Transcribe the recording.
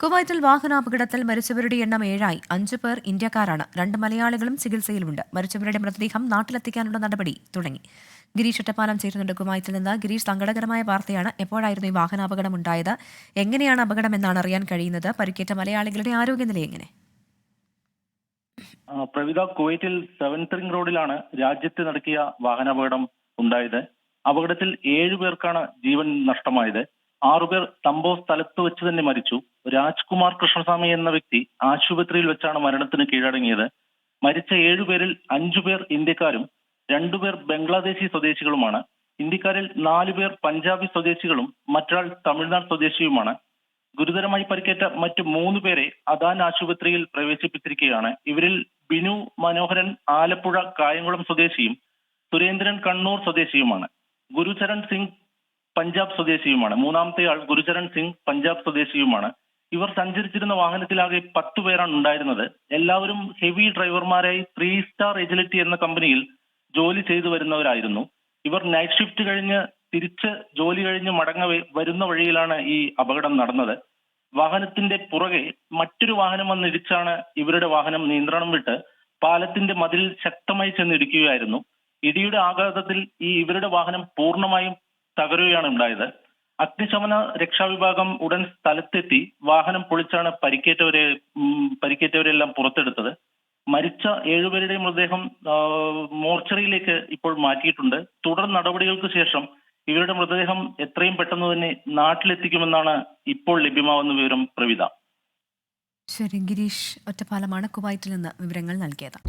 കുവൈറ്റിൽ വാഹനാപകടത്തിൽ മരിച്ചവരുടെ എണ്ണം 7ആയി. 5 പേർ ഇന്ത്യക്കാരാണ്. 2 മലയാളികളും ചികിത്സയിലുണ്ട്. മരിച്ചവരുടെ മൃതദേഹം നാട്ടിലെത്തിക്കാനുള്ള നടപടി തുടങ്ങി. ഗിരീഷ് ഒറ്റപ്പാലം ചേരുന്നുണ്ട് കുവൈറ്റിൽ നിന്ന്. ഗിരീഷ്, സങ്കടകരമായ വാർത്തയാണ്. എപ്പോഴായിരുന്നു ഈ വാഹനാപകടം ഉണ്ടായത്? എങ്ങനെയാണ് അപകടമെന്നാണ് അറിയാൻ കഴിയുന്നത്? പരിക്കേറ്റ മലയാളികളുടെ ആരോഗ്യനില എങ്ങനെ? പ്രവിത, കുവൈറ്റിൽ 7th റിംഗ് റോഡിലാണ് രാജ്യത്ത് നടക്കിയ വാഹനാപകടം ഉണ്ടായത്. അപകടത്തിൽ 7 പേർക്കാണ് ജീവൻ നഷ്ടമായത്. 6 പേർ സംഭവ സ്ഥലത്ത് വെച്ച് തന്നെ മരിച്ചു. രാജ്കുമാർ കൃഷ്ണസ്വാമി എന്ന വ്യക്തി ആശുപത്രിയിൽ വെച്ചാണ് മരണത്തിന് കീഴടങ്ങിയത്. മരിച്ച 7 പേരിൽ 5 പേർ ഇന്ത്യക്കാരും 2 പേർ ബംഗ്ലാദേശി സ്വദേശികളുമാണ്. ഇന്ത്യക്കാരിൽ 4 പേർ പഞ്ചാബി സ്വദേശികളും മറ്റൊരാൾ തമിഴ്നാട് സ്വദേശിയുമാണ്. ഗുരുതരമായി പരിക്കേറ്റ മറ്റ് 3 പേരെ അദാൻ ആശുപത്രിയിൽ പ്രവേശിപ്പിച്ചിരിക്കുകയാണ്. ഇവരിൽ ബിനു മനോഹരൻ ആലപ്പുഴ കായംകുളം സ്വദേശിയും സുരേന്ദ്രൻ കണ്ണൂർ സ്വദേശിയുമാണ്. ഗുരുചരൺ സിംഗ് പഞ്ചാബ് സ്വദേശിയുമാണ്. മൂന്നാമത്തെ ആൾ ഗുരുചരൺ സിംഗ് പഞ്ചാബ് സ്വദേശിയുമാണ്. ഇവർ സഞ്ചരിച്ചിരുന്ന വാഹനത്തിലാകെ 10 പേരാണ് ഉണ്ടായിരുന്നത്. എല്ലാവരും ഹെവി ഡ്രൈവർമാരായി 3 സ്റ്റാർ എജിലിറ്റി എന്ന കമ്പനിയിൽ ജോലി ചെയ്തു വരുന്നവരായിരുന്നു. ഇവർ നൈറ്റ് ഷിഫ്റ്റ് കഴിഞ്ഞ് തിരിച്ച് ജോലി കഴിഞ്ഞ് വരുന്ന വഴിയിലാണ് ഈ അപകടം നടന്നത്. വാഹനത്തിന്റെ പുറകെ മറ്റൊരു വാഹനം വന്നിടിച്ചാണ് ഇവരുടെ വാഹനം നിയന്ത്രണം വിട്ട് പാലത്തിന്റെ മതിൽ ശക്തമായി ചെന്നിടിക്കുകയായിരുന്നു. ഇടിയുടെ ആഘാതത്തിൽ ഇവരുടെ വാഹനം പൂർണ്ണമായും തകരുകയാണ് ഉണ്ടായത്. അഗ്നിശമന രക്ഷാവിഭാഗം ഉടൻ സ്ഥലത്തെത്തി വാഹനം പൊളിച്ചാണ് പരിക്കേറ്റവരെല്ലാം പുറത്തെടുത്തത്. മരിച്ച 7 പേരുടെയും മൃതദേഹം മോർച്ചറിയിലേക്ക് ഇപ്പോൾ മാറ്റിയിട്ടുണ്ട്. തുടർ നടപടികൾക്ക് ശേഷം ഇവരുടെ മൃതദേഹം എത്രയും പെട്ടെന്ന് തന്നെ നാട്ടിലെത്തിക്കുമെന്നാണ് ഇപ്പോൾ ലഭ്യമാവുന്ന വിവരം. പ്രവിത. ശരി, ഗിരീഷ് ഒറ്റപ്പാലമാണ് കുവൈറ്റിൽ നിന്ന് വിവരങ്ങൾ നൽകിയത്.